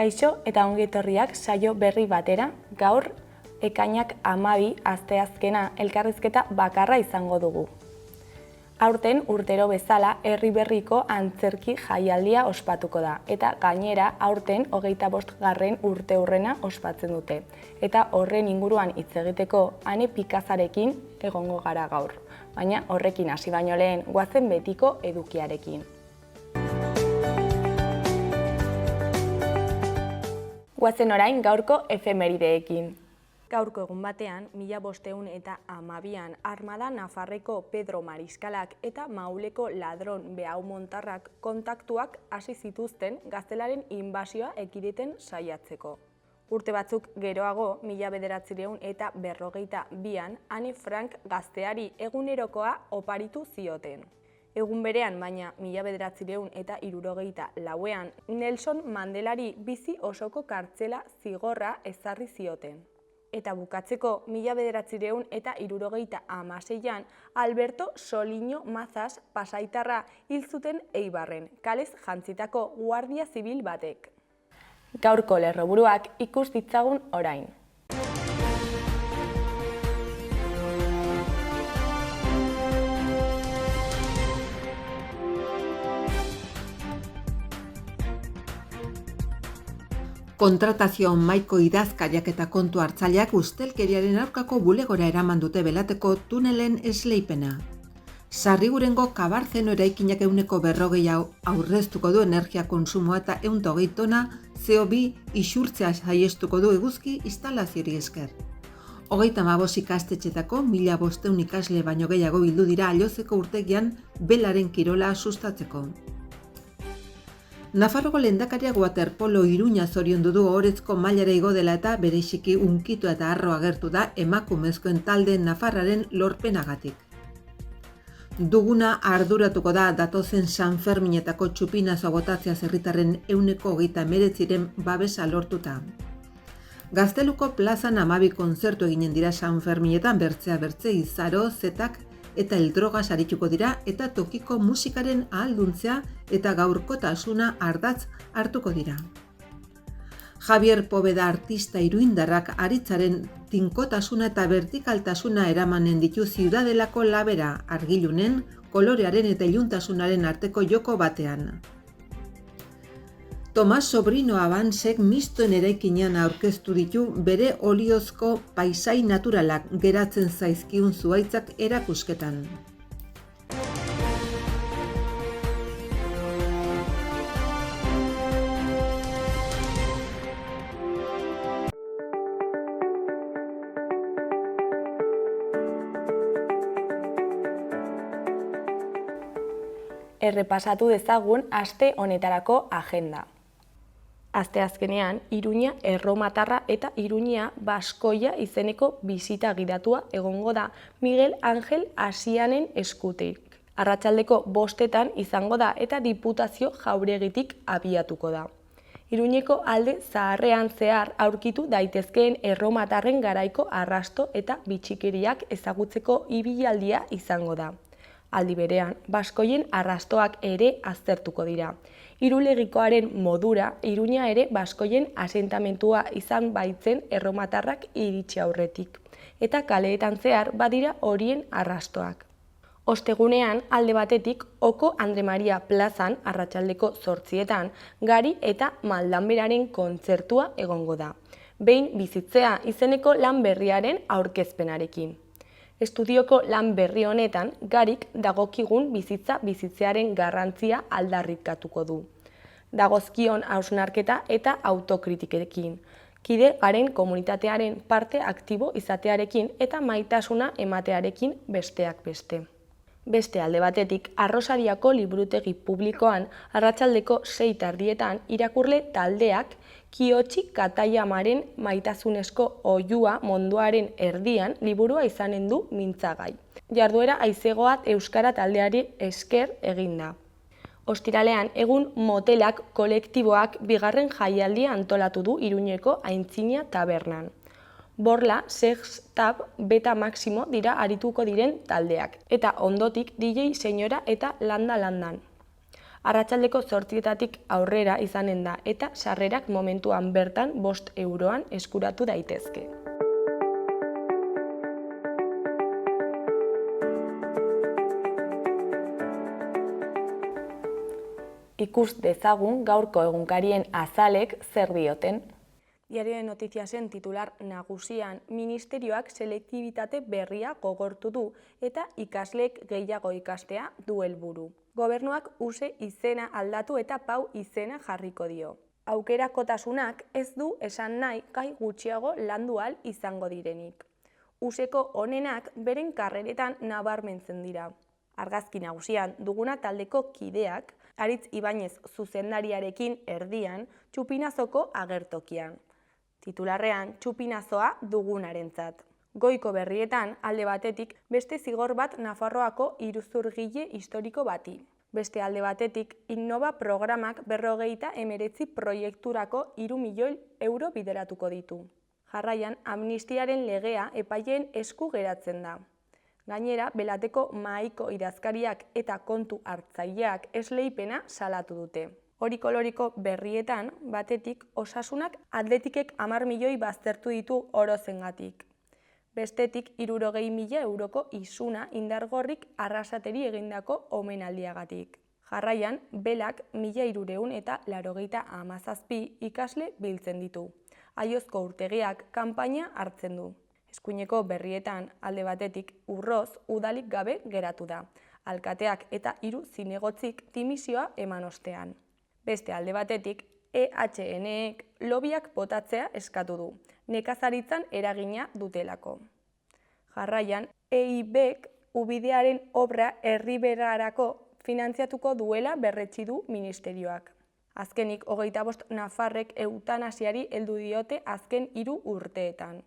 Kaixo eta ongi etorriak saio berri batera, gaur ekainak 12 asteazkena elkarrizketa bakarra izango dugu. Aurten urtero bezala herri berriko antzerki jaialdia ospatuko da eta gainera aurten 25. urteurrena ospatzen dute. Eta horren inguruan hitz egiteko Ane Pikazarekin egongo gara gaur. Baina horrekin hasi baino lehen goazen betiko edukiarekin. Goazen orain gaurko efemerideekin. Gaurko egun batean, 1512an Armada Nafarreko Pedro Mariskalak eta Mauleko Ladron Beaumontarrak kontaktuak hasi zituzten gaztelaren inbasioa ekiditen saiatzeko. Urte batzuk geroago, 1942an, Ane Frank gazteari egunerokoa oparitu zioten. Egun berean, baina 1964an, Nelson Mandelari bizi osoko kartzela zigorra ezarri zioten. Eta bukatzeko 1976an Alberto Soliño Mazas pasaitarra hil zuten Eibarren, kalez jantzitako guardia zibil batek. Gaurko lerroburuak ikus ditzagun orain. Kontratazio mahaiko idazkariak eta kontu hartzaileak ustelkeriaren aurkako bulegora eraman dute Belateko tunelen esleipena. Sarrigurengo Kabarzeno eraikinak 40% aurreztuko du energia kontsumoa eta 120 tona CO2 isurtzea saiestuko du eguzki instalazioari esker. 35 ikastetxetako 1500 ikasle baino gehiago bildu dira Allozeko urtegian belaren kirola sustatzeko. Nafarroko lehendakariak waterpolo Iruña zoriondu du ohorezko mailara igo dela eta bereziki hunkitu eta harro agertu da emakumezkoen talde nafarraren lorpenagatik. Duguna arduratuko da datozen San Ferminetako txupinazoa botatzea herritarren 129ren babesa lortuta. Gazteluko plazan 12 kontzertu eginen dira San Ferminetan, bertzea bertze izaro, zetak eta eldrogas arituko dira eta tokiko musikaren ahalduntzea eta gaurkotasuna ardatz hartuko dira. Javier Poveda artista iruindarrak aritzaren tinkotasuna eta vertikaltasuna eramanen ditu Ziudadelako labera, argilunen, kolorearen eta iluntasunaren arteko joko batean. Tomas Sobrino Abansek mistoen eraikinean aurkeztu ditu bere oliozko paisai naturalak geratzen zaizkiun zuhaitzak erakusketan. Errepasatu dezagun aste honetarako agenda. Asteazkenean, Iruña erromatarra eta Iruña baskoia izeneko bisita gidatua egongo da Miguel Angel Asianen eskutik. Arratsaldeko 5etan izango da eta Diputazio Jauregitik abiatuko da. Iruñeko alde zaharrean zehar aurkitu daitezkeen erromatarren garaiko arrasto eta bitxikeriak ezagutzeko ibilaldia izango da. Aldi berean, baskoien arrastoak ere aztertuko dira. Irulegikoaren modura, Iruña ere baskoien asentamentua izan baitzen erromatarrak iritsi aurretik. Eta kaleetan zehar badira horien arrastoak. Ostegunean, alde batetik, Oko Andre Maria plazan arratsaldeko 8etan, Gari eta Maldanberaren kontzertua egongo da. Behin bizitzea izeneko lan berriaren aurkezpenarekin. Estudioko lan berri honetan, Garik dagokigun bizitzearen garrantzia aldarrikatuko du. Dagozkion hausnarketa eta autokritikekin, kide garen komunitatearen parte aktibo izatearekin eta maitasuna ematearekin besteak beste. Beste alde batetik, Arrosariako liburutegi publikoan arratsaldeko 6:00 irakurle taldeak Kiotxi Katayamaren maitasunezko oihua munduaren erdian liburua izanen du mintzagai. Jarduera haizegoat euskara taldeari esker eginda. Ostiralean, egun motelak kolektiboak 2. jaialdia antolatu du Iruñeko Aintzina tabernan. Borla, Sex Tab, Beta Maximo dira arituko diren taldeak, eta ondotik DJ Señora eta Landa Landan. Arratsaldeko 8:00 aurrera izanen da eta sarrerak momentuan bertan 5 euroan eskuratu daitezke. Ikus dezagun gaurko egunkarien azalek zer dioten. Diario de Notiziasen titular nagusian, ministerioak selektibitate berria gogortu du eta ikasleek gehiago ikastea du helburu. Gobernuak use izena aldatu eta pau izena jarriko dio. Aukerakotasunak ez du esan nahi gai gutxiago landu ahal izango direnik. Useko onenak beren karreretan nabarmentzen dira. Argazki nagusian duguna taldeko kideak, Aritz Ibañez zuzendariarekin erdian, txupinazoko agertokian. Titularrean, txupinazoa dugunarentzat. Goiko berrietan, alde batetik, beste zigor bat Nafarroako iruzurgile historiko bati. Beste alde batetik, Innova programak 59 proiekturako 3 milioi euro bideratuko ditu. Jarraian, amnistiaren legea epaileen esku geratzen da. Gainera, Belateko mahaiko idazkariak eta kontu hartzaileak esleipena salatu dute. Hori-koloriko berrietan, batetik, osasunak atletikek 10 milioi baztertu ditu orozengatik. Bestetik, 60.000 euroko isuna indargorrik arrasateri egindako omenaldiagatik. Jarraian, Belak 1387 ikasle biltzen ditu. Aiozko urtegiak kanpaina hartzen du. Eskuineko berrietan, alde batetik, Urroz udalik gabe geratu da. Alkateak eta 3 zinegotzik dimisioa eman ostean. Beste alde batetik, EHNek lobiak botatzea eskatu du, nekazaritzan eragina dutelako. Jarraian, EIBek ubidearen obra erriberarako finantziatuko duela berretsi du ministerioak. Azkenik, 25 nafarrek eutanasiari heldu diote azken 3 urteetan.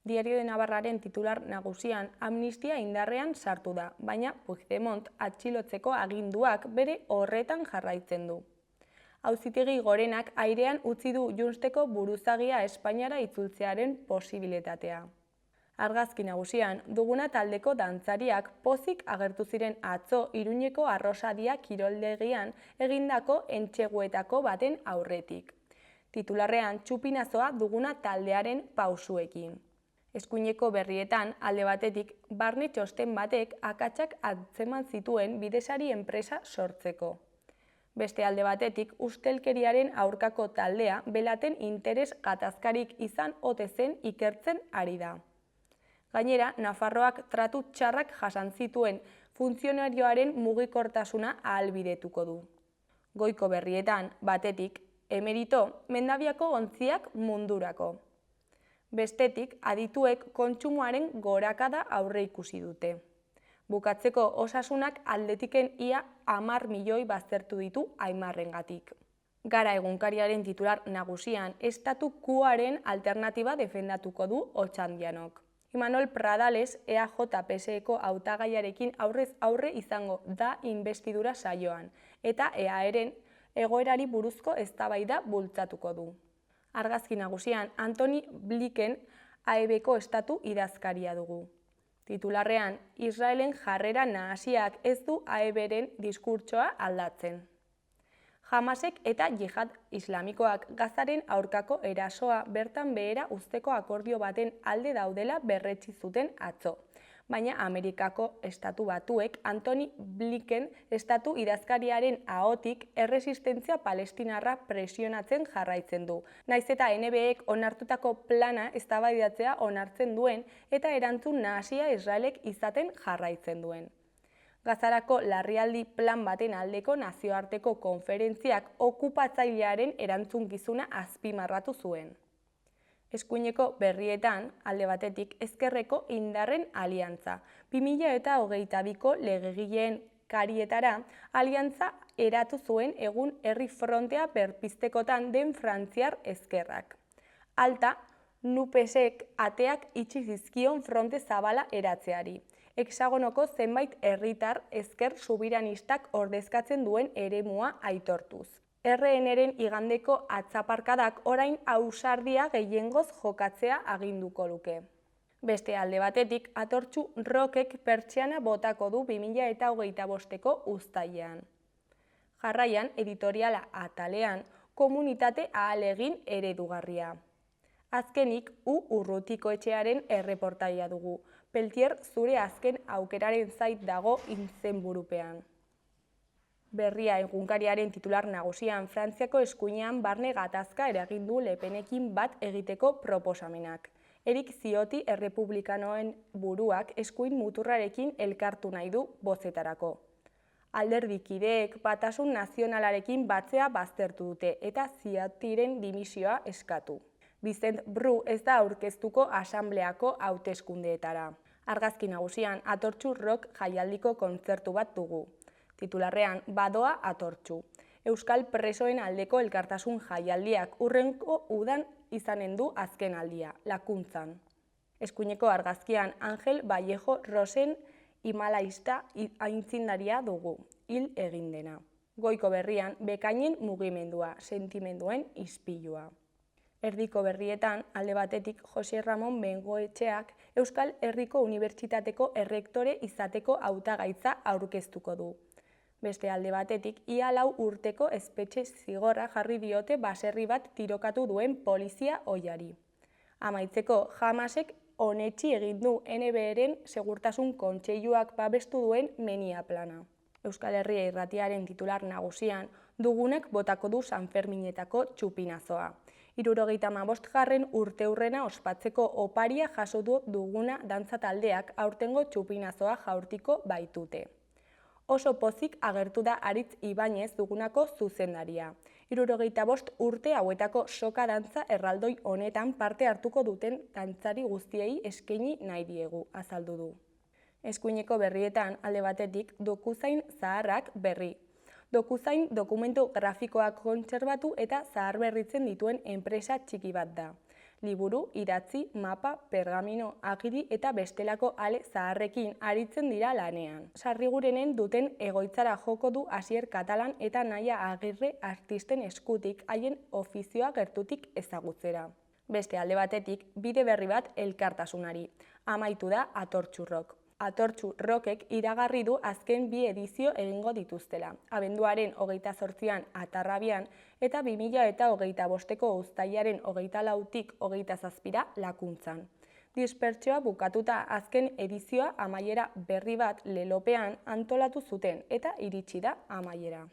Diario de Navarraren titular nagusian amnistia indarrean sartu da, baina Puigdemont atxilotzeko aginduak bere horretan jarraitzen du. Auzitegi Gorenak airean utzi du Junsteko buruzagia Espainiara itzultzearen posibilitatea. Argazki nagusian, duguna taldeko dantzariak pozik agertu ziren atzo Iruñeko Arrosadia kiroldegian egindako entxeguetako baten aurretik. Titularrean txupinazoa duguna taldearen pausuekin. Eskuineko berrietan, alde batetik, barne txosten batek akatsak atzeman zituen bidesari enpresa sortzeko. Beste alde batetik, ustelkeriaren aurkako taldea Belaten interes gatazkarik izan ote zen ikertzen ari da. Gainera, Nafarroak tratu txarrak jasan zituen funtzionarioaren mugikortasuna ahalbidetuko du. Goiko berrietan, batetik, emerito, Mendabiako ontziak mundurako. Bestetik, adituek kontsumoaren gorakada aurre ikusi dute. Bukatzeko osasunak aldetiken ia 10 milioi baztertu ditu Aimarrengatik. Gara egunkariaren titular nagusian, estatu quoaren alternatiba defendatuko du Otxandianok. Imanol Pradales EAJ-PSeko hautagaiarekin aurrez aurre izango da inbestidura saioan, eta EAEren egoerari buruzko eztabaida bultzatuko du. Argazki nagusian, Antoni Blinken AEBko estatu idazkaria dugu. Titularrean, Israelen jarrera nahasiak ez du AEBren diskurtsoa aldatzen. Hamasek eta Jihad Islamikoak Gazaren aurkako erasoa bertan behera uzteko akordio baten alde daudela berretsi zuten atzo. Baina Amerikako estatu batuek Antoni Blinken estatu idazkariaren ahotik erresistentzia palestinarra presionatzen jarraitzen du. Naiz eta NBek onartutako plana eztabaidatzea onartzen duen eta erantzun nahasia Israelek izaten jarraitzen duen. Gazarako larrialdi plan baten aldeko nazioarteko konferentziak okupatzailearen erantzukizuna azpimarratu zuen. Eskuineko berrietan, alde batetik, ezkerreko indarren aliantza. 2022ko legegileen karietara, aliantza eratu zuen egun herri frontea berpiztekotan den frantziar ezkerrak. Alta, NUPESek ateak itxi zizkion fronte zabala eratzeari. Hexagonoko zenbait herritar ezker subiranistak ordezkatzen duen eremua aitortuz. RNren igandeko atzaparkadak orain ausardia gehiengoz jokatzea aginduko luke. Beste alde batetik, atortxu Rokek pertsiana botako du 2025ko uztailean. Jarraian, editoriala atalean, komunitate ahalegin eredugarria. Azkenik, Urrutiko etxearen erreportaia dugu. Peltier zure azken aukeraren zait dago izenburupean. Berria egunkariaren titular nagusian Frantziako eskuinean barne gatazka eragin du Le Penekin bat egiteko proposamenak. Erik Ciotti errepublikanoen buruak eskuin muturrarekin elkartu nahi du bozetarako. Alderdikideek Batasun Nazionalarekin batzea baztertu dute eta Ciottiren dimisioa eskatu. Vicent Bru ez da aurkeztuko asambleako hauteskundeetara. Argazki nagusian Atortxu Rock jaialdiko kontzertu bat dugu. Titularrean, badoa atortxu. Euskal presoen aldeko elkartasun jaialdiak hurrengo udan izanen du azken aldia, Lakuntzan. Eskuineko argazkian Angel Vallejo Rosen himalaista aitzindaria dugu, hil egin dena. Goiko berrian, bekainen mugimendua, sentimenduen ispilua. Erdiko berrietan, alde batetik Jose Ramon Bengoetxeak Euskal Herriko Unibertsitateko errektore izateko hautagaitza aurkeztuko du. Beste alde batetik, ia 4 urteko espetxe zigorra jarri diote baserri bat tirokatu duen polizia ohiari. Amaitzeko, Hamasek onetsi egin du NBR-en segurtasun kontseiluak babestu duen menia plana. Euskal Herria irratiaren titular nagusian, dugunak botako du Sanferminetako txupinazoa. 75. urteurrena ospatzeko oparia jaso du duguna dantza taldeak aurtengo txupinazoa jaurtiko baitute. Oso pozik agertu da Aritz Ibañez dugunako zuzendaria. 75 urte hauetako soka dantza erraldoi honetan parte hartuko duten dantzari guztiei eskaini nahi diegu, azaldu du. Eskuineko berrietan alde batetik dokuzain zaharrak berri. Dokuzain dokumentu grafikoak kontserbatu eta zaharberritzen dituen enpresa txiki bat da. Liburu, idatzi, mapa, pergamino, agiri eta bestelako ale zaharrekin aritzen dira lanean. Sarrigurenen duten egoitzara joko du Asier Katalan eta Naia Agirre artisten eskutik haien ofizioa gertutik ezagutzera. Beste alde batetik, bide berri bat elkartasunari. Amaitu da Atortxu Rock. Atortxu Rockek iragarri du azken 2 edizio egingo dituztela. Abenduaren 28an Atarrabian eta 2025ko uztailaren 24tik 27ra Lakuntzan. Dispertsioa bukatuta azken edizioa amaiera berri bat Lelopean antolatu zuten eta iritsi da amaiera.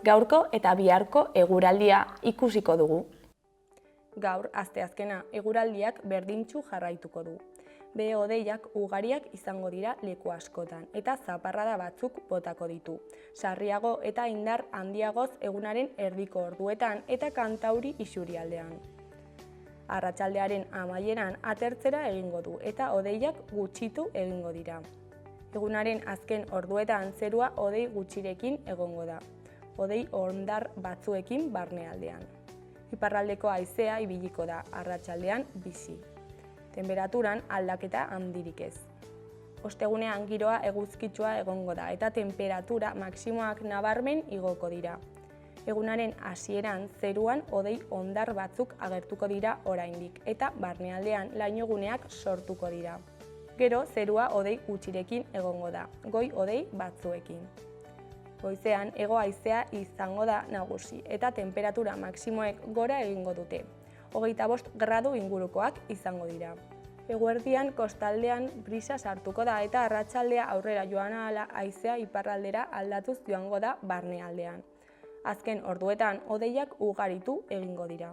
Gaurko eta biharko eguraldia ikusiko dugu. Gaur, asteazkena, eguraldiak berdintsu jarraituko du. Behe-hodeiak ugariak izango dira leku askotan eta zaparrada batzuk botako ditu. Sarriago eta indar handiagoz egunaren erdiko orduetan eta kantauri isurialdean. Arratsaldearen amaieran atertzera egingo du eta hodeiak gutxitu egingo dira. Egunaren azken orduetan zerua hodei gutxirekin egongo da. Hodei hondar batzuekin barnealdean. Iparraldeko haizea ibiliko da, arratsaldean bizi. Tenperaturan aldaketa handirik ez. Ostegunean giroa eguzkitsua egongo da eta temperatura maksimoak nabarmen igoko dira. Egunaren hasieran zeruan hodei hondar batzuk agertuko dira oraindik eta barnealdean lainoguneak sortuko dira. Gero zerua hodei gutxirekin egongo da, goi hodei batzuekin. Goizean hego haizea izango da nagusi eta temperatura maksimoek gora egingo dute. 25 gradu ingurukoak izango dira. Eguerdian kostaldean brisa sartuko da eta arratsaldea aurrera joan ahala haizea iparraldera aldatuz joango da barnealdean. Azken orduetan hodeiak ugaritu egingo dira.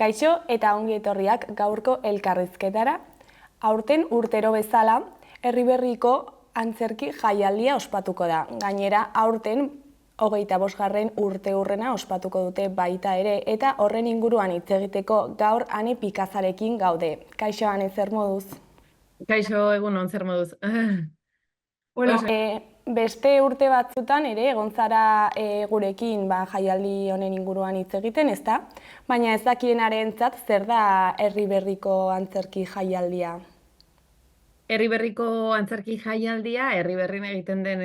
Kaixo eta ongi etorriak gaurko elkarrizketara. Aurten urtero bezala, Herriberriko antzerki jaialdia ospatuko da. Gainera, aurten 25. urteurrena ospatuko dute baita ere eta horren inguruan hitz egiteko gaur Ane Pikazarekin gaude. Kaixo, Ane, zer moduz? Kaixo, egunon, zer moduz. Bueno, beste urte batzutan ere egon zara gurekin jaialdi honen inguruan hitz egiten, ezta? Baina ez dakienarentzat zer da Herriberriko antzerki jaialdia? Herriberriko antzerki jaialdia, Herriberrin egiten den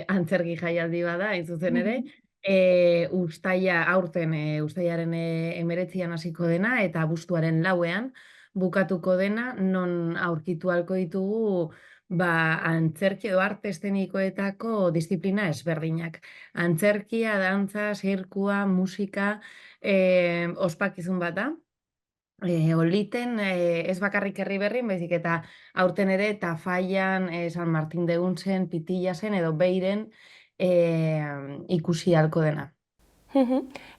antzerki jaialdi bada, hain zuzen ere, ustailaren 19an hasiko dena eta abuztuaren 4ean bukatuko dena, non aurkitu ahalko ditugu antzerki edo arte eszenikoetako disiplina ezberdinak. Antzerkia, dantza, zirkua, musika, ospakizun bat da. Oliten, ez bakarrik Herriberrin, baizik eta aurten ere Tafallan, San Martin de Untzen, Pitillasen edo Beiren ikusi ahalko dena.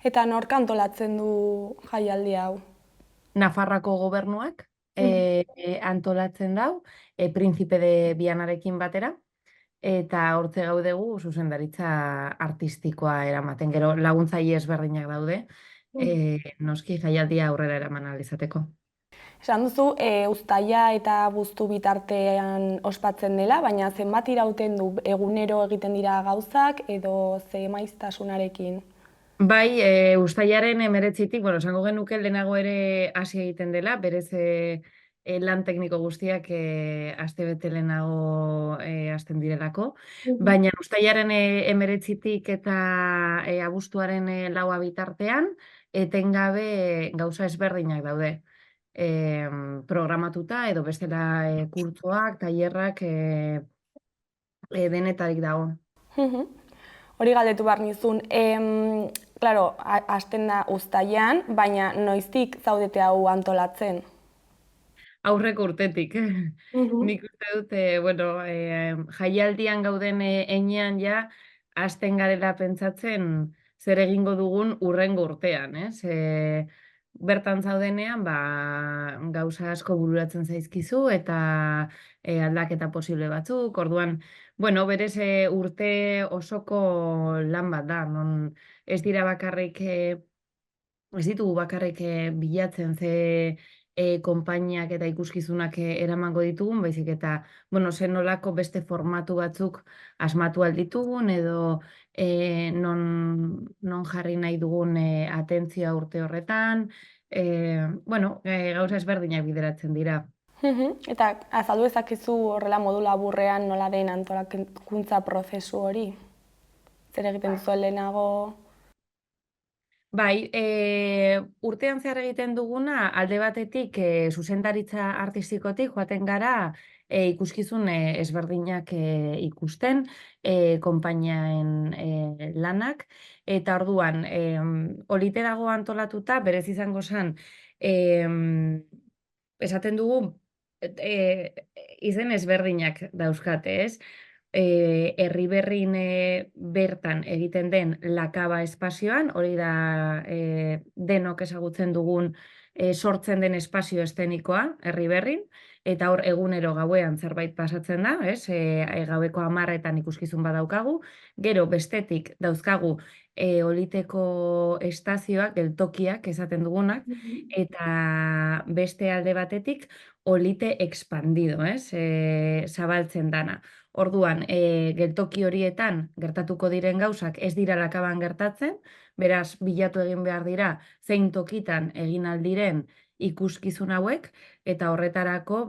Eta nork antolatzen du jaialdi hau? Nafarroako gobernuak antolatzen dau, Príncipe de Vianarekin batera, eta hortze gaudegu zuzendaritza artistikoa eramaten, gero laguntzaile ezberdinak daude, noski jaialdia aurrera eraman ahal izateko. Esan duzu, uztaila eta abuztu bitartean ospatzen dela, baina zenbat irauten du, egunero egiten dira gauzak edo ze maiztasunarekin? Bai, uztailaren 19tik, esango genuke lehenago ere hasi egiten dela, berez lan tekniko guztiak astebete lehenago hasten direlako, baina uztailaren 19tik eta abuztuaren 4 bitartean, etengabe gauza ezberdinak daude. Programatuta edo bestela kurtsoak, tailerrak denetarik dago. Hori galdetu behar nizun, claro, hasten da uztailean, baina noiztik zaudete hau antolatzen? Aurreko urtetik. Nik uste dut, jaialdian gauden heinean ja, hasten garela pentsatzen zer egingo dugun hurrengo urtean, ez? Bertan zaudenean, gauza asko bururatzen zaizkizu eta aldaketa posible batzuk, orduan, berez urte osoko lan bat da, non ez dira bakarrik, ez ditugu bakarrik bilatzen ze konpainiak eta ikuskizunak eramango ditugun, baizik eta, zen nolako beste formatu batzuk asmatu alditugun edo non jarri nahi dugun atentzioa urte horretan, gauza ezberdinak bideratzen dira. Eta azaldu ezakizu horrela modu laburrean nola den antolakuntza prozesu hori? Zer egiten duzu lehenago? Bai, urtean zehar egiten duguna, alde batetik zuzendaritza artistikotik joaten gara ikuskizun ezberdinak ikusten, konpainiaen lanak, eta orduan, olite dago antolatuta, berez izango zen, esaten dugu, izen ezberdinak dauzkate, ez? Herriberrin bertan egiten den lakaba espazioan, hori da denok ezagutzen dugun sortzen den espazio eszenikoa Herriberrin, eta hor egunero gauean zerbait pasatzen da, ez? Gaueko 10etan ikuskizun badaukagu, gero bestetik dauzkagu oliteko estazioak, geltokiak esaten dugunak, eta beste alde batetik olite expandido, ez? Zabaltzen dana. Orduan, geltoki horietan gertatuko diren gauzak ez dira lakaban gertatzen, beraz, bilatu egin behar dira zein tokitan egin aldiren ikuskizun hauek, eta horretarako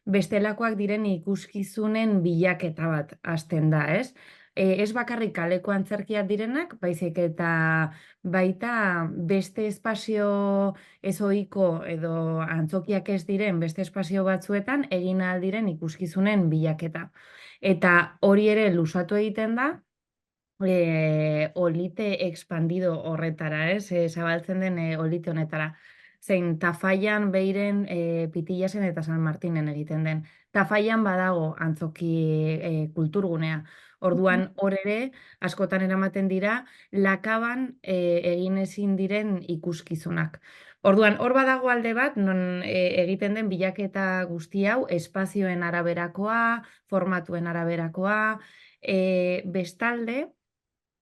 bestelakoak diren ikuskizunen bilaketa bat hasten da, ez? Ez bakarrik kaleko antzerkiak direnak, baizik eta baita beste espazio ezoiko edo antzokiak ez diren beste espazio batzuetan egin ahal diren ikuskizunen bilaketa. Eta hori ere luzatu egiten da, olite expandido horretara, ez? Zabaltzen den olite honetara. Zein Tafallan, Beiren, Pitillasen eta San Martinen egiten den. Tafallan badago antzoki kulturgunea. Orduan, hor ere, askotan eramaten dira, lakaban egin ezin diren ikuskizunak. Orduan, hor badago alde bat, non egiten den bilaketa guzti hau, espazioen araberakoa, formatuen araberakoa, bestalde,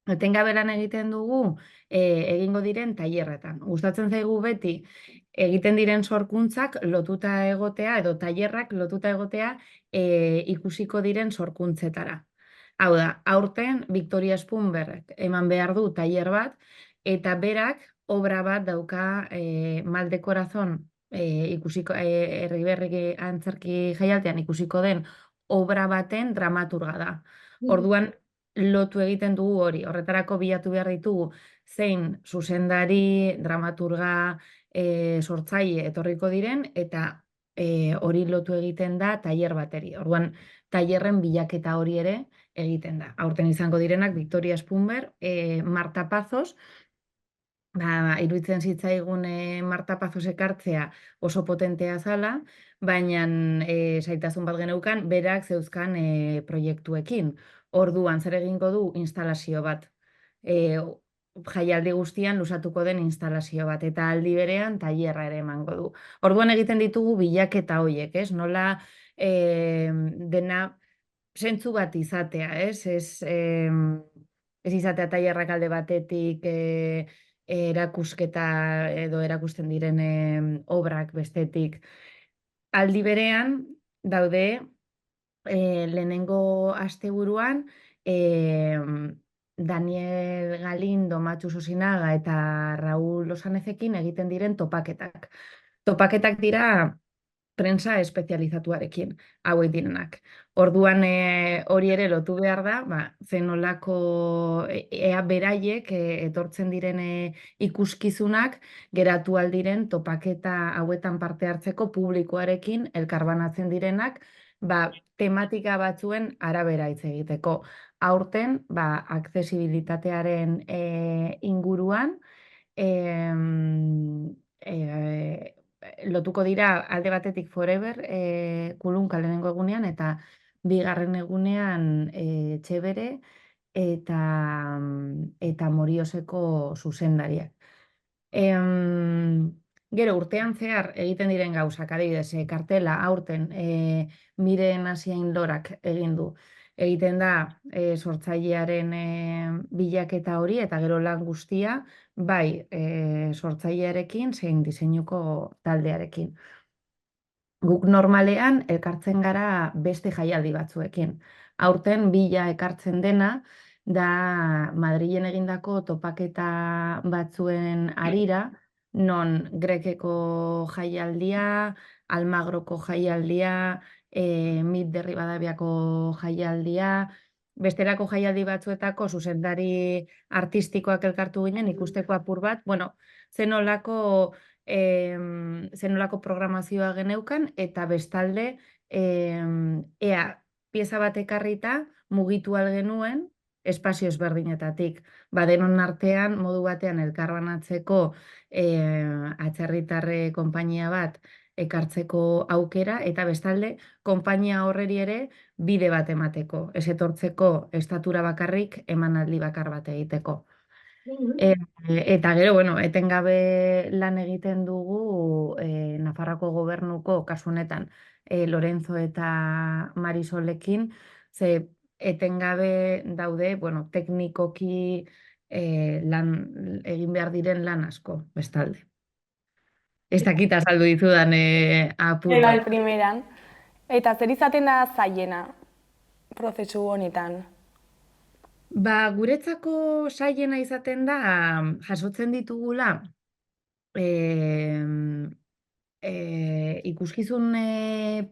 etengabe lan egiten dugu egingo diren tailerretan. Gustatzen zaigu beti egiten diren sorkuntzak lotuta egotea edo tailerrak lotuta egotea ikusiko diren sorkuntzetara. Hau da, aurten Victoria Spunberg eman behar du tailer bat eta berak obra bat dauka Mal de Corazón ikusiko, Erriberri antzerki jaialdian ikusiko den obra baten dramaturga da. Orduan, lotu egiten dugu hori. Horretarako bilatu behar ditugu zein zuzendari, dramaturga, sortzaile etorriko diren, eta hori lotu egiten da tailer bateri. Orduan, tailerren bilaketa hori ere egiten da. Aurten izango direnak Victoria Spunber, Marta Pazos, iruditzen zitzaigun Marta Pazos ekartzea oso potentea zala, baina zailtasun bat geneukan berak zeuzkan proiektuekin. Orduan, zer egingo du instalazio bat. Jaialdi guztian luzatuko den instalazio bat, eta aldi berean tailerra ere emango du. Orduan egiten ditugu bilaketa horiek, ez? Nola dena zentzu bat izatea, ez? Ez izatea tailerrak alde batetik erakusketa edo erakusten diren obrak bestetik. Aldi berean daude lehenengo asteburuan Daniel Galindo, Matxu Sosinaga eta Raúl Losanezekin egiten diren topaketak. Topaketak dira prensa espezializatuarekin, hauek direnak. Orduan hori ere lotu behar da, zenolako ea beraiek etortzen diren ikuskizunak geratu aldiren topaketa hauetan parte hartzeko publikoarekin elkarbanatzen direnak, tematika batzuen arabera hitz egiteko. Aurten, aksesibilitatearen inguruan, lotuko dira alde batetik Forever kulunka lehenengo egunean, eta bigarren egunean Txebere eta Morioseko zuzendariak. Gero urtean zehar egiten diren gauzak, adibidez, kartela aurten Miren Asiain Lorak egin du. Egiten da sortzailearen bilaketa hori, eta gero lan guztia, bai sortzailearekin zein diseinuko taldearekin. Guk normalean elkartzen gara beste jaialdi batzuekin. Aurten bila ekartzen dena, da Madrilen egindako topaketa batzuen harira, non Grekeko jaialdia, Almagroko jaialdia, Mit Derribadabiako jaialdia, bestelako jaialdi batzuetako zuzendari artistikoak elkartu ginen ikusteko apur bat, zenolako programazioa geneukan, eta bestalde ea pieza bat ekarrita mugitu genuen espazio ezberdinetatik. Denon artean, modu batean elkarbanatzeko atzerritarre konpainia bat ekartzeko aukera, eta bestalde, konpainia horreri ere bide bat emateko, ez etortzeko estatura bakarrik emanaldi bakar bat egiteko. Eta gero, etengabe lan egiten dugu Nafarroako gobernuko, kasu honetan, Lorenzo eta Marisolekin, ze etengabe daude, teknikoki egin behar diren lan asko, bestalde. Ez dakit azaldu dizudan apur bat. Bai, primeran. Eta zer izaten da zailena prozesu honetan? Guretzako zailena izaten da, jasotzen ditugula, ikuskizun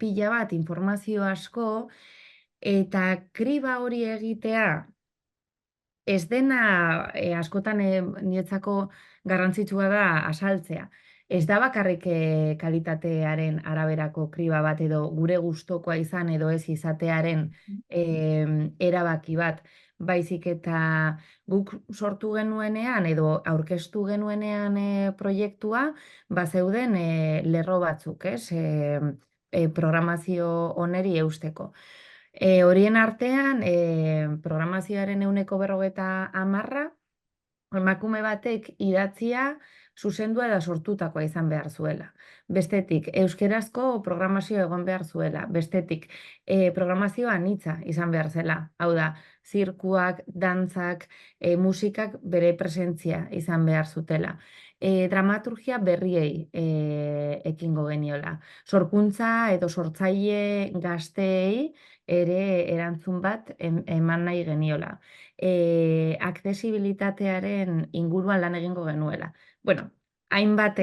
pila bat, informazio asko, eta kriba hori egitea, ez dena askotan niretzako garrantzitsua da azaltzea. Ez da bakarrik kalitatearen araberako kriba bat, edo gure gustokoa izan edo ez izatearen erabaki bat, baizik eta guk sortu genuenean edo aurkeztu genuenean proiektua, bazeuden lerro batzuk, programazio oneri eusteko. Horien artean, programazioaren 50% emakume batek idatzia zuzendua eta sortutakoa izan behar zuela. Bestetik, euskerazko programazio egon behar zuela. Bestetik, programazioa anitza izan behar zela. Hau da, zirkuak, dantzak, musikak bere presentzia izan behar zutela. Dramaturgia berriei ekingo geniola. Sorkuntza edo sortzaile gazteei ere erantzun bat eman nahi geniola. Aksesibilitatearen inguruan lan egingo genuela. hainbat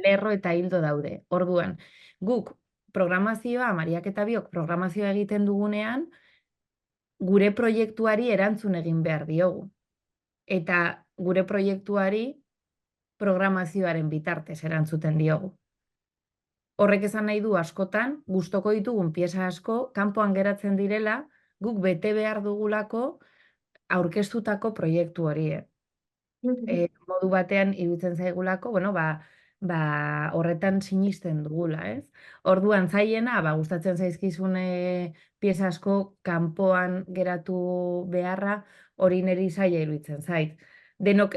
lerro eta hildo daude. Orduan, guk programazioa, Mariak eta biok programazioa egiten dugunean, gure proiektuari erantzun egin behar diogu. Eta gure proiektuari programazioaren bitartez erantzuten diogu. Horrek esan nahi du askotan, gustoko ditugun pieza asko, kanpoan geratzen direla, guk bete behar dugulako aurkeztutako proiektu hori. Modu batean iruditzen zaigulako, bueno, horretan sinisten dugula, ez? Orduan zailena, gustatzen zaizkizun pieza asko kanpoan geratu beharra, hori niri zaila iruditzen zait. Denok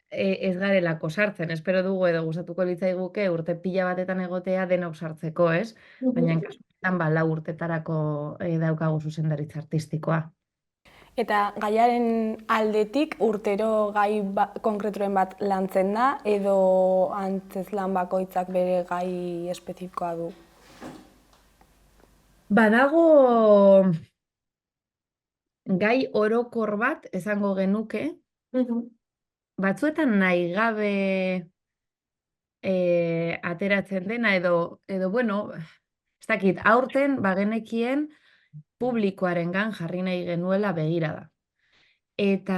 ez garelako sartzen, espero dugu edo gustatuko litzaiguke urte pila batetan egotea denok sartzeko, ez? Baina kasu honetan 4 urtetarako daukagu zuzendaritza artistikoa. Eta gaiaren aldetik urtero gai konkreturen bat lantzen da edo antzezlan bakoitzak bere gai espezifikoa du? Badago gai orokor bat esango genuke, batzuetan nahi gabe ateratzen dena edo bueno, ez dakit, aurten bagenekien publikoarengan jarri nahi genuela begirada. Eta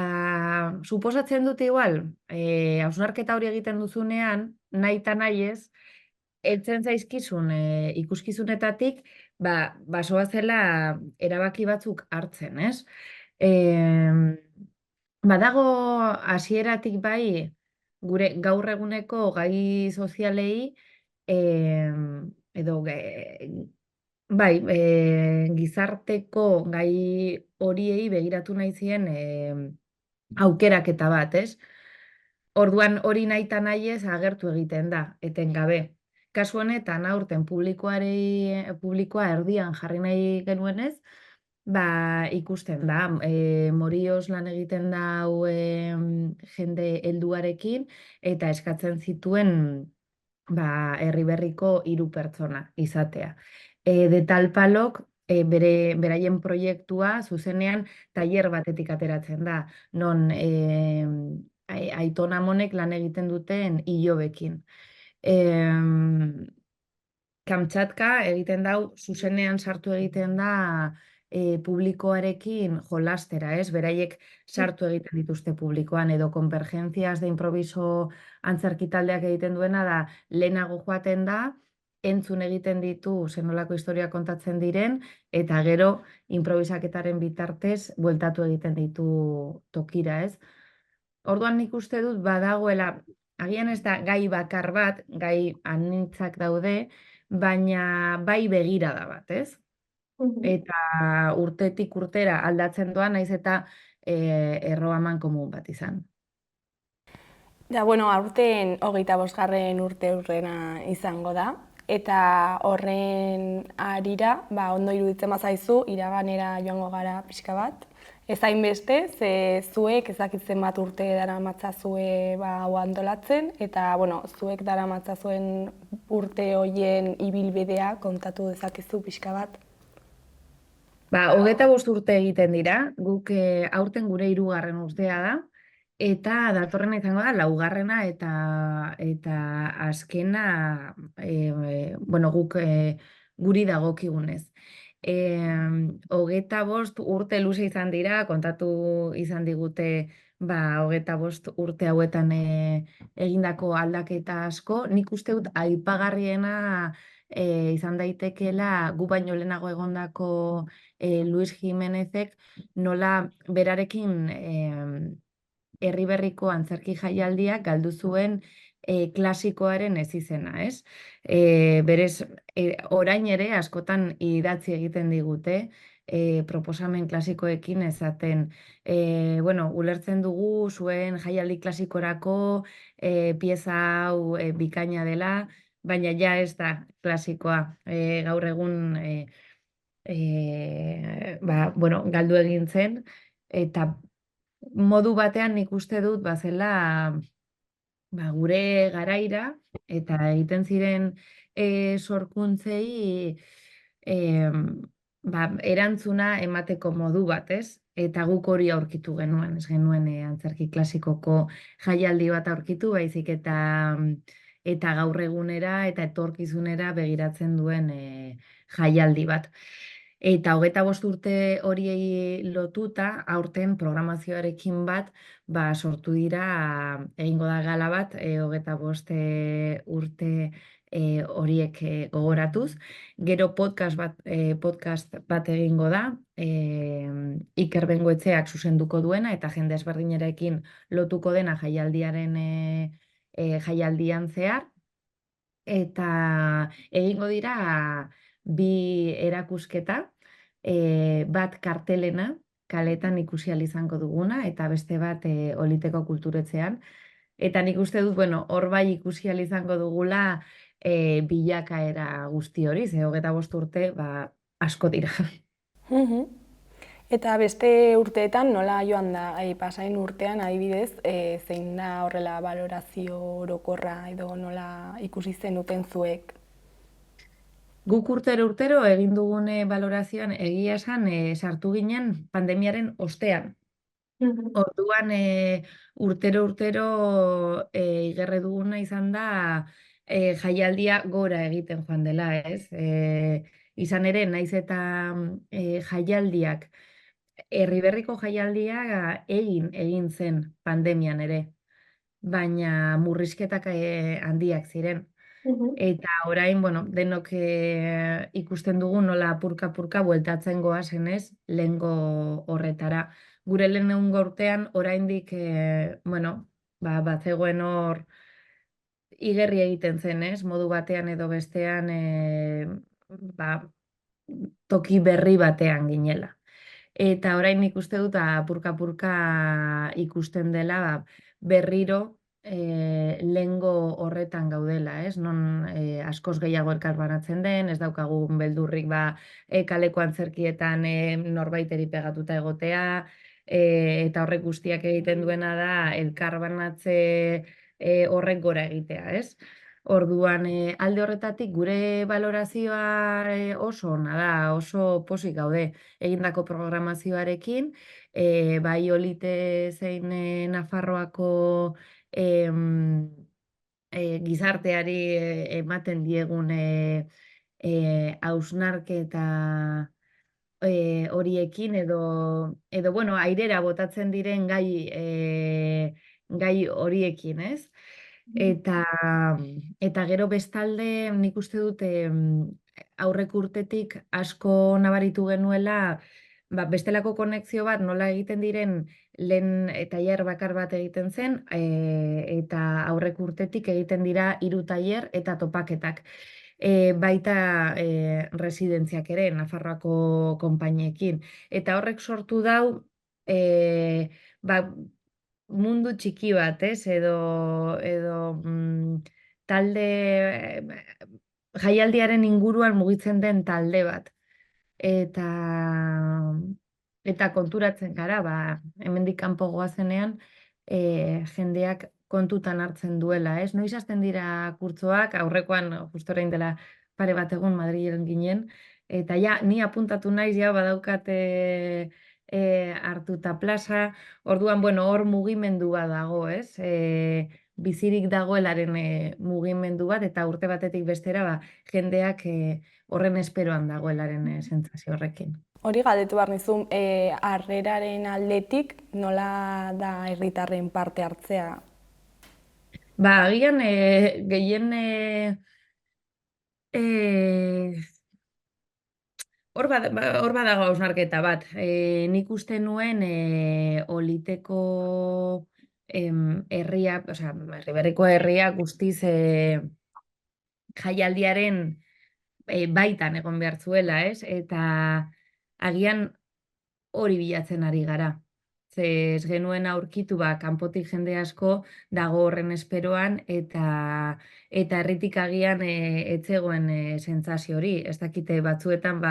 suposatzen dut igual, hausnarketa hori egiten duzunean, nahi eta nahi ez, heltzen zaizkizun ikuskizunetatik, basoazela erabaki batzuk hartzen, ez? Badago hasieratik bai, gure gaur eguneko gai sozialei, edo bai, gizarteko gai horiei begiratu nahi zien aukeraketa bat, ez? Orduan hori nahi eta nahi ez agertu egiten da, etengabe. Kasu honetan aurten publikoa erdian jarri nahi genuenez, ikusten da, morioz lan egiten da jende helduarekin eta eskatzen zituen Erriberriko 3 pertsona izatea. De tal palok, beraien proiektua zuzenean tailer batetik ateratzen da, non Aiton Amonek lan egiten duten Ilobekin. Kamtxatka egiten dau, zuzenean sartu egiten da publikoarekin jolastera, ez? Beraiek sartu egiten dituzte publikoan, edo Convergencias de Improviso antzerkitaldeak egiten duena da, lehenago joaten da, entzun egiten ditu zenolako historia kontatzen diren, eta gero improvisaketaren bitartez bueltatu egiten ditu tokira, ez? Orduan nik uste dut badagoela, agian ez da gai bakar bat, gai anitzak daude, baina bai begirada bat, ez? Eta urtetik urtera aldatzen doa, naiz eta erroaman komun bat izan. Ja, bueno, aurten 25. urte hurrena izango da, eta horren harira, ondo iruditzen bazaizu, iraganera joango gara pixka bat. Ez hainbeste, ze zuek ezakitzen bat urte daramatzazue hau antolatzen, eta bueno, zuek daramatzazuen urte hoien ibilbidea kontatu dezakezu pixka bat. 25 urte egiten dira, guk aurten gure 3. urtea da, eta datorrena izango da 4. eta azkena, bueno, guk guri dagokigunez. 25 urte luze izan dira, kontatu izan digute 25 urte hauetan egindako aldaketa asko. Nik uste dut aipagarriena izan daitekeela gu baino lehenago egondako Luis Jimenezek nola berarekin Erriberriko antzerki jaialdiak galdu zuen klasikoaren ezizena, ez? Berez, orain ere askotan idatzi egiten digute, proposamen klasikoekin esaten. Bueno, ulertzen dugu zuen jaialdi klasikorako pieza hau bikaina dela, baina ja ez da klasikoa. Gaur egun bueno, galdu egin zen, eta modu batean nik uste dut bazela gure garaira eta egiten ziren sorkuntzei erantzuna emateko modu bat, ez? eta guk hori aurkitu genuen, ez genuen antzerki klasikoko jaialdi bat aurkitu, baizik eta gaur egunera eta etorkizunera begiratzen duen jaialdi bat. Eta 25 urte horiei lotuta, aurten programazioarekin bat, sortu dira, egingo da gala bat, 25 urte horiek gogoratuz. Gero podcast bat egingo da, Iker Bengoetxeak zuzenduko duena, eta jende ezberdinarekin lotuko dena jaialdian zehar. Eta egingo dira bi erakusketa, bat kartelena, kaletan ikusi ahal izango duguna, eta beste bat Oliteko kulturetxean. Eta nik uste dut, bueno, hor bai ikusi ahal izango dugula bilakaera guzti hori, ze 25 urte, asko dira. Mhm. Eta beste urteetan nola joan da, pasain urtean adibidez, zein da horrela balorazio orokorra edo nola ikusi zenuten zuek? Guk urtero egin dugune balorazioan egia esan sartu ginen pandemiaren ostean. Orduan urtero igerre duguna izan da jaialdia gora egiten joan dela, ez? Izan ere, naiz eta jaialdiak, Erriberriko jaialdia egin zen pandemian ere, baina murrizketak handiak ziren. Eta orain, bueno, denok ikusten dugu nola apurka-apurka bueltatzen goazen ez, lehengo horretara. Gure lehenengo urtean, oraindik, bueno, bazegoen hor igerri egiten zen, ez? Modu batean edo bestean, toki berri batean ginela. Eta orain ikuste dut apurka-apurka ikusten dela berriro lehengo horretan gaudela, ez? Non askoz gehiago elkarbanatzen den, ez daukagun beldurrik kaleko antzerkietan norbaiteri pegatuta egotea, eta horrek guztiak egiten duena da elkarbanatze horrek gora egitea, ez? Orduan, alde horretatik gure balorazioa oso ona da, oso pozik gaude egindako programazioarekin, bai Olite zein Nafarroako gizarteari ematen diegun hausnarketa horiekin edo bueno, airera botatzen diren gai horiekin, ez? Eta gero bestalde nik uste dut aurreko urtetik asko nabaritu genuela bestelako konexio bat nola egiten diren lehen tailer bakar bat egiten zen eta aurreko urtetik egiten dira 3 tailer eta topaketak. Baita residentziak ere Nafarroako konpainiekin. Eta horrek sortu dau mundu txiki bat, ez? Edo talde jaialdiaren inguruan mugitzen den talde bat. Eta konturatzen gara, hemendik kanpo goazenean jendeak kontutan hartzen duela, ez? Noiz hasten dira kurtzoak, aurrekoan justo orain dela pare bat egun Madrilen ginen, eta ja, ni apuntatu naiz, ja badaukat hartuta plaza, orduan, bueno, hor mugimendu bat dago, ez? Bizirik dagoelaren mugimendu bat, eta urte batetik bestera, jendeak horren esperoan dagoelaren sentsazio horrekin. Hori galdetu behar nizun, harreraren aldetik nola da herritarren parte hartzea? Agian gehien hor badago hausnarketa bat. Nik uste nuen Oliteko herria, osea, Erriberriko herria guztiz jaialdiaren baitan egon behar zuela, ez? Eta agian hori bilatzen ari gara. Ze ez genuen aurkitu kanpotik jende asko dago horren esperoan eta herritik agian ez zegoen sentsazio hori. Ez dakite batzuetan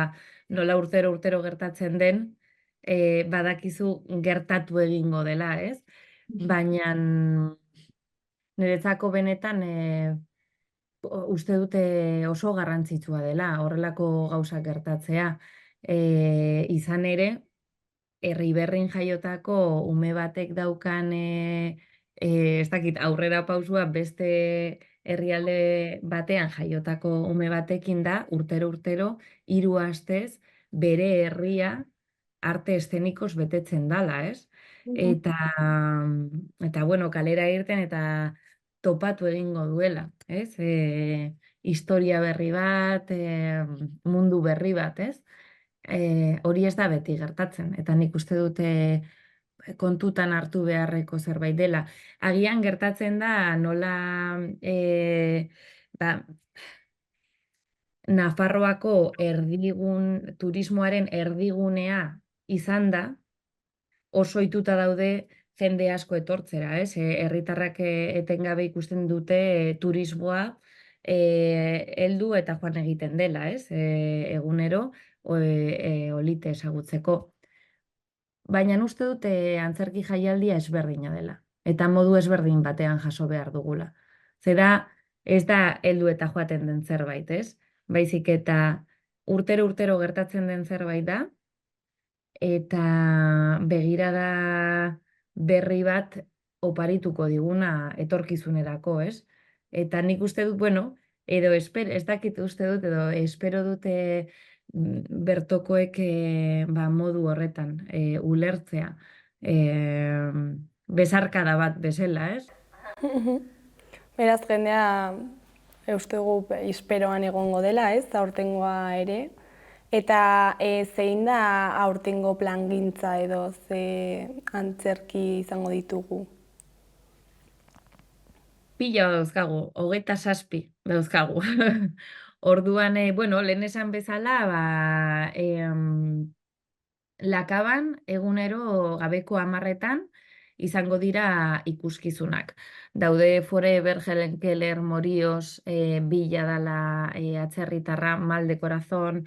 nola urtero gertatzen den, badakizu gertatu egingo dela, ez? Baina niretzako benetan uste dute oso garrantzitsua dela horrelako gauzak gertatzea. Izan ere, Erriberrin jaiotako ume batek daukan, ez dakit, aurrera pausua beste herrialde batean jaiotako ume batekin da, urtero, 3 astez, bere herria arte eszenikoz betetzen dala, ez? Eta, bueno, kalera irten eta topatu egingo duela, ez? Historia berri bat, mundu berri bat, ez? Hori ez da beti gertatzen, eta nik uste dute kontutan hartu beharreko zerbait dela. Agian gertatzen da nola ba, Nafarroako turismoaren erdigunea izan da, oso ohituta daude jende asko etortzera, ez? Herritarrak etengabe ikusten dute turismoa heldu eta joan egiten dela, ez? Egunero olite ezagutzeko. Baina uste dute antzerki jaialdia ezberdina dela, eta modu ezberdin batean jaso behar dugula. Zera, ez da heldu eta joaten den zerbait, ez? Baizik eta urtero gertatzen den zerbait da, eta begirada berri bat oparituko diguna etorkizunerako, ez? Eta nik uste dut, bueno, ez dakit uste dut, edo espero dute bertokoek modu horretan ulertzea. Besarkada bat bezala, ez? Beraz, jendea uste dugu isperoan egongo dela, ez, aurtengoa ere. Eta zein da aurtengo plangintza edo ze antzerki izango ditugu? Pila dauzkagu, 27 dauzkagu. Orduan, bueno, lehen esan bezala, Lakaban egunero gabeko 10etan izango dira ikuskizunak. Daude Forever, Helen Keller, Moríos, Bila dala atzerritarra, Mal de Corazón,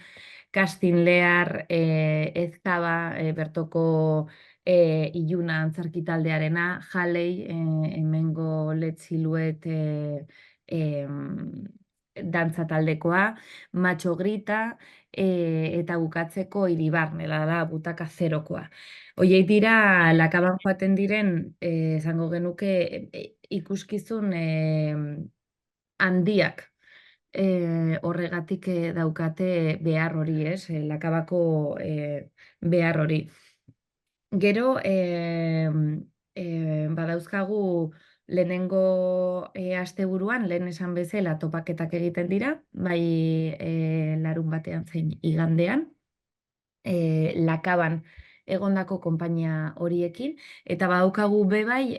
Casting Lear, Ezkaba, bertoko iluna antzerki taldearena, Jalei, hemengo Let's Silhouette dantza taldekoa, Macho Grita, eta bukatzeko Iribarne, da butaka zerokoa. Hoiek dira Lakaban joaten diren, esango genuke, ikuskizun handiak. Horregatik daukate behar hori, ez? Lakabako behar hori. Gero, badauzkagu lehenengo asteburuan, lehen esan bezala topaketak egiten dira, bai larun batean zein igandean, Lakaban egondako konpainia horiekin, eta badaukagu bebai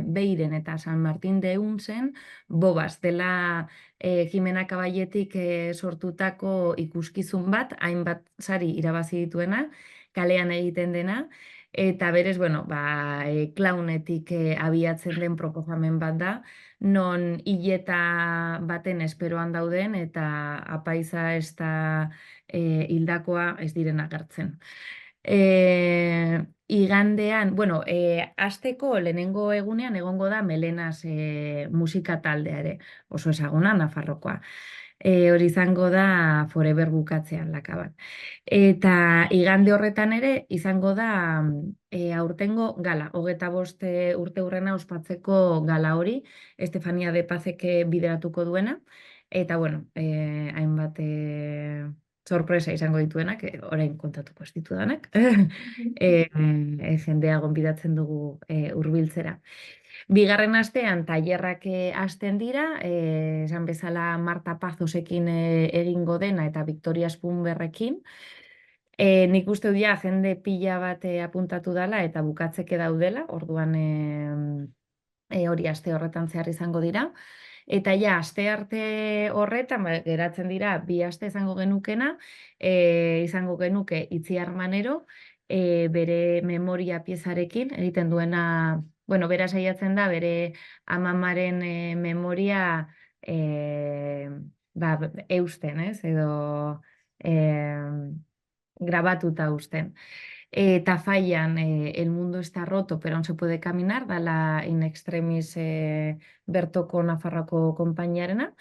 Beiren eta San Martin de Eunsen Bobas, dela Jimena Kaballetik sortutako ikuskizun bat, hainbat sari irabazi dituena, kalean egiten dena, eta berez, bueno, klaunetik abiatzen den proposamen bat da, non hileta baten esperoan dauden, eta apaiza ez da hildakoa ez diren agertzen. Igandean, bueno, asteko lehenengo egunean egongo da Melenas musika taldea ere, oso ezaguna Nafarrokoa. Hori izango da Forever bukatzean Lakaban. Eta igande horretan ere izango da aurtengo gala, 25 urte hurrena ospatzeko gala hori, Estefania de Pazek bideratuko duena, eta bueno, hainbat sorpresa izango dituenak, orain kontatuko ez ditudanak, jendea gonbidatzen dugu hurbiltzera. Bigarren astean tailerrak hasten dira, esan bezala Marta Pazosekin egingo dena eta Victoria Spunberrekin. Nik uste dut jende pila bat apuntatu dela eta bukatzeke daudela, orduan hori aste horretan zehar izango dira. Eta aste arte horretan, geratzen dira, 2 aste izango genukena, izango genuke Itziar Manero, bere memoria piezarekin, egiten duena, bueno, bera saiatzen da, bere amamaren memoria eusten, ez? Edo grabatuta uzten. Tafallan, El mundo está roto, pero no se puede caminar, dala in extremis bertoko Nafarroko konpainiarena.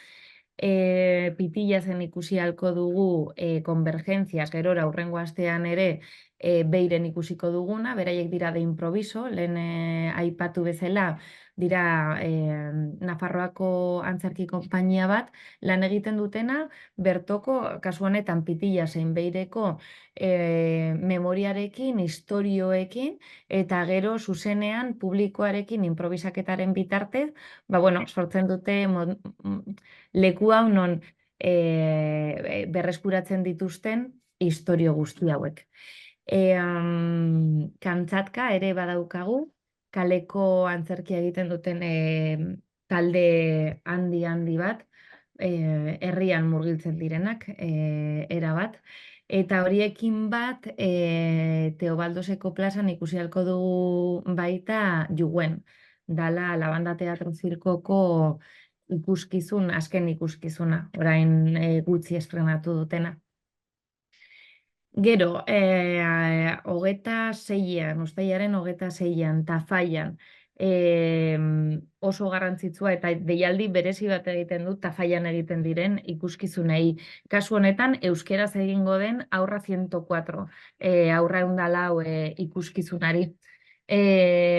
Pitillazen ikusi halko dugu Convergencias, gerora hurrengo astean ere beiren ikusiko duguna, beraiek dira de improviso, lehen aipatu bezala, dira Nafarroako antzerki konpainia bat, lan egiten dutena, bertoko, kasu honetan pitilla zein beireko memoriarekin, istorioekin, eta gero zuzenean publikoarekin improvisaketaren bitartez, bueno, sortzen dute leku hau non berreskuratzen dituzten istorio guzti hauek. Kantzatka ere badaukagu, kaleko antzerkia egiten duten talde handi bat, herrian murgiltzen direnak, erabat. Eta horiekin bat, Teobaldoseko plazan ikusi ahalko dugu baita Juguen, dala La Banda Teatro Zirkoko azken ikuskizuna, orain gutxi estrenatu dutena. Gero, 26an, uztailaren 26an, Tafallan, oso garrantzitsua eta deialdi berezi bat egiten dut Tafallan egiten diren ikuskizunei. Kasu honetan, euskeraz egingo den Aurra 104, Aurra 104 ikuskizunari.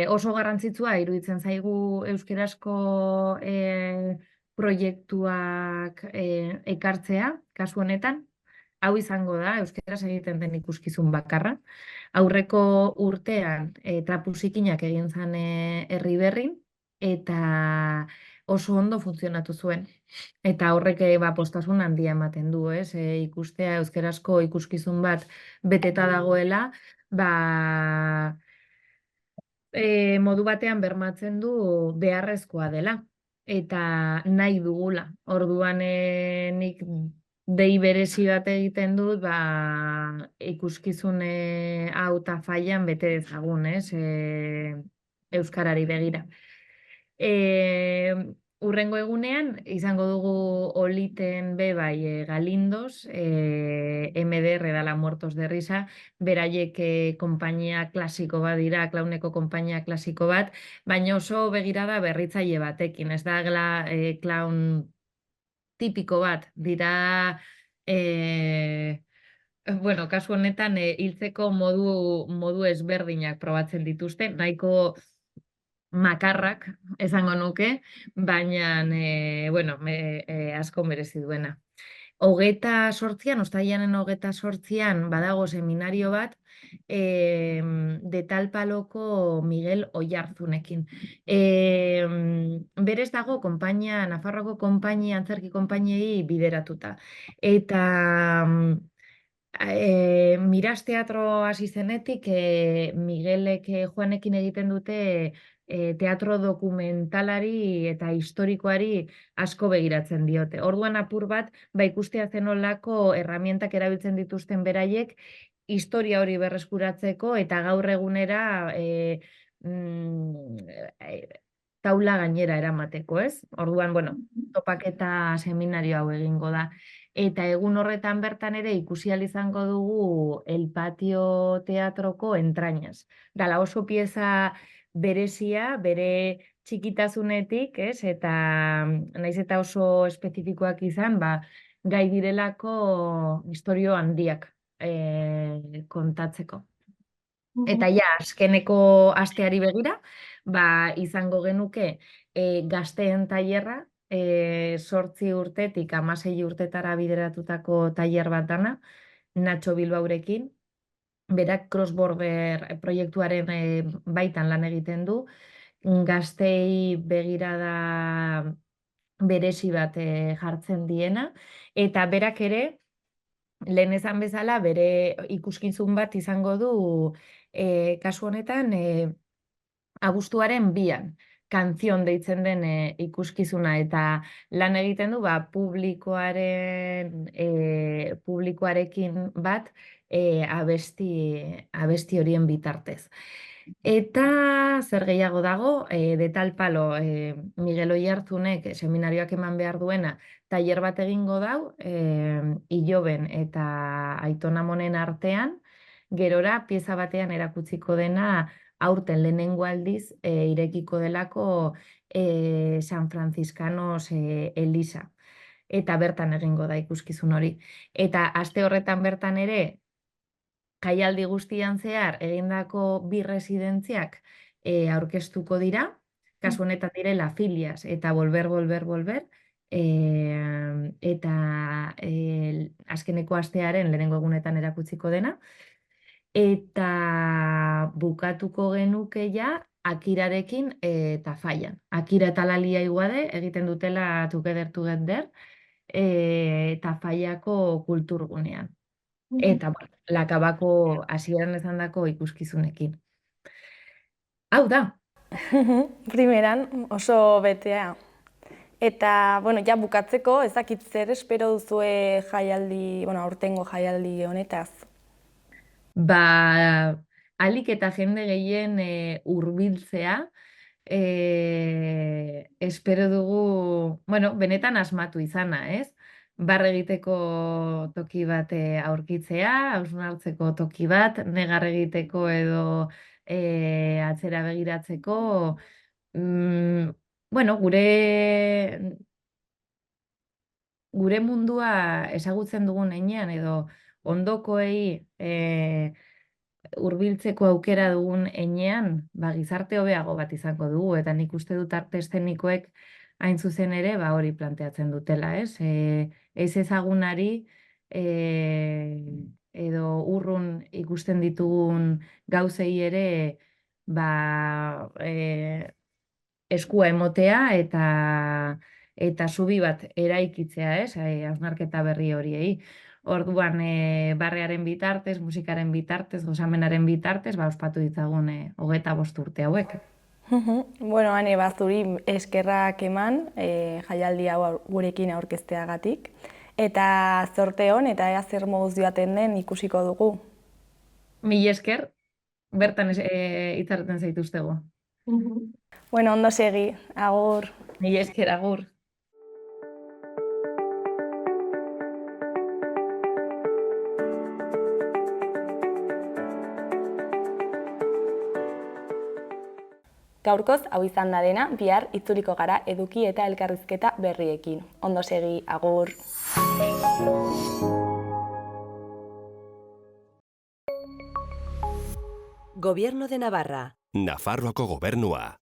Oso garrantzitsua iruditzen zaigu euskerazko proiektuak ekartzea, kasu honetan. Hau izango da, euskeraz egiten den ikuskizun bakarra. Aurreko urtean Trapuzikinak egin zen Erriberrin, eta oso ondo funtzionatu zuen. Eta horrek postasun handia ematen du, ikustea euskerazko ikuskizun bat beteta dagoela, modu batean bermatzen du beharrezkoa dela, eta nahi dugula. Orduan nik dei berezi bat egiten dut, ikuskizun hau Tafallan bete dezagun, euskarari begira. Hurrengo egunean, izango dugu Oliten bai Galindos, MDR dala Muertos de Risa, beraiek konpainia klasiko bat dira, klauneko konpainia klasiko bat, baina oso begirada berritzaile batekin, ez da klaun tipiko bat, dira, bueno, kasu honetan hiltzeko modu ezberdinak probatzen dituzte, nahiko makarrak esango nuke, baina, bueno, asko merezi duena. 28an, uztailaren 28an, badago seminario bat, Detalpaloko Miguel Oiarzunekin. Berez dago Nafarroako konpainia, antzerki konpainiei bideratuta. Eta Miras Teatro hasi zenetik, Miguelek Juanekin egiten dute teatro dokumentalari eta historikoari asko begiratzen diote. Orduan apur bat, ikustea zenolako erramientak erabiltzen dituzten beraiek, historia hori berreskuratzeko eta gaur egunera taula gainera eramateko, ez? Orduan, bueno, topaketa seminario hau egingo da. Eta egun horretan bertan ere ikusi ahal izango dugu El Patio Teatroko Entrañas. Dala oso pieza berezia, bere txikitasunetik, ez? Eta naiz eta oso espezifikoak izan, gai direlako istorio handiak kontatzeko. Eta ja, azkeneko asteari begira, izango genuke gazteen tailerra, 8 urtetik 16 urtetara bideratutako tailer bat dana, Nacho Bilbaurekin, berak cross-border proiektuaren baitan lan egiten du, gaztei begirada berezi bat jartzen diena, eta berak ere, lehen esan bezala, bere ikuskizun bat izango du, kasu honetan, abuztuaren 2an, Kanzion deitzen den ikuskizuna, eta lan egiten du publikoarekin bat abesti horien bitartez. Eta zer gehiago dago, Detalpalo Miguel Oiartzunek seminarioak eman behar duena, tailer bat egingo dau, Iloben eta Aiton Amonen artean, gerora pieza batean erakutsiko dena aurten lehenengo aldiz irekiko delako San Franciscanos Elisa. Eta bertan egingo da ikuskizun hori. Eta aste horretan bertan ere, jaialdi guztian zehar egindako bi residentziak aurkeztuko dira, kasu honetan direla Filias eta Volver, eta azkeneko astearen lehenengo egunetan erakutsiko dena, eta bukatuko genuke ja Akirarekin Tafallan. Akira eta Lalia Iguade egiten dutela Together, Tafallako kulturgunean. Eta, bueno, Lakabako hasieran esandako ikuskizunekin. Hau da, Primeran oso betea. Eta, bueno, ja bukatzeko, ez dakit zer espero duzue jaialdi, bueno, aurtengo jaialdi honetaz. Ahalik eta jende gehien hurbiltzea, espero dugu, bueno, benetan asmatu izana, ez? Barre egiteko toki bat aurkitzea, hausnartzeko toki bat, negar egiteko edo atzera begiratzeko, bueno, gure mundua ezagutzen dugun heinean edo ondokoei hurbiltzeko aukera dugun heinean, gizarte hobeago bat izango dugu, eta nik uste dut arte eszenikoek hain zuzen ere hori planteatzen dutela, ez? Ez ezagunari edo urrun ikusten ditugun gauzei ere eskua emotea eta zubi bat eraikitzea, ez? Hausnarketa berri horiei. Orduan, barrearen bitartez, musikaren bitartez, gozamenaren bitartez, ospatu ditzagun 25 urte hauek. Bueno, Ane, zuri eskerrak eman jaialdi hau gurekin aurkezteagatik. Eta zorte hon, eta ea zer moduz joaten den ikusiko dugu. Mila esker, bertan hitzartzen zaituztego. Bueno, ondo segi, agur. Mila esker, agur. Gaurkoz, hau izan da dena, bihar itzuliko gara eduki eta elkarrizketa berriekin. Ondo segi, agur. Gobierno de Navarra. Nafarroako gobernua.